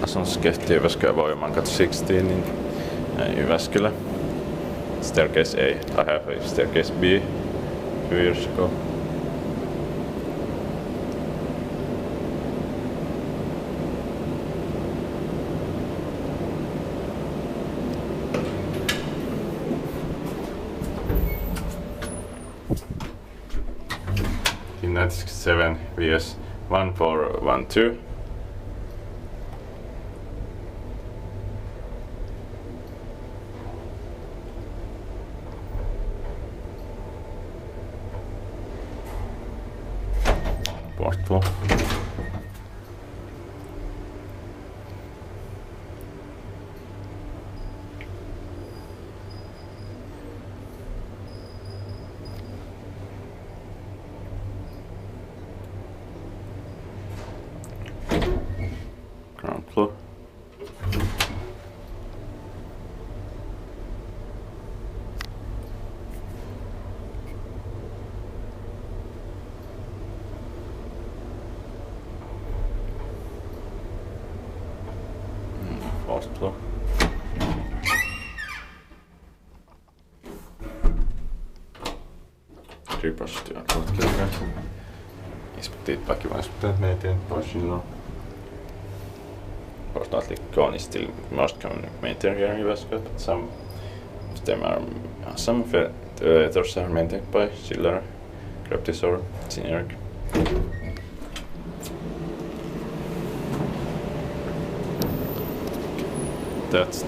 som ska till Jyväskylä Voionmaankatu 16 in Jyväskylä. Staircase A. I have a staircase B a few years ago. Finland 7 vs 1412. Part 2. Ground floor. First floor. Ripastyön korttelöön. Inspektiivpäkin vaan spelat med till Voionmaankatu. Fortunately, Khan is still most common maintained here in Jyväskylä, but some of them are some others are maintained by Schiller, Graptis or Generic. That's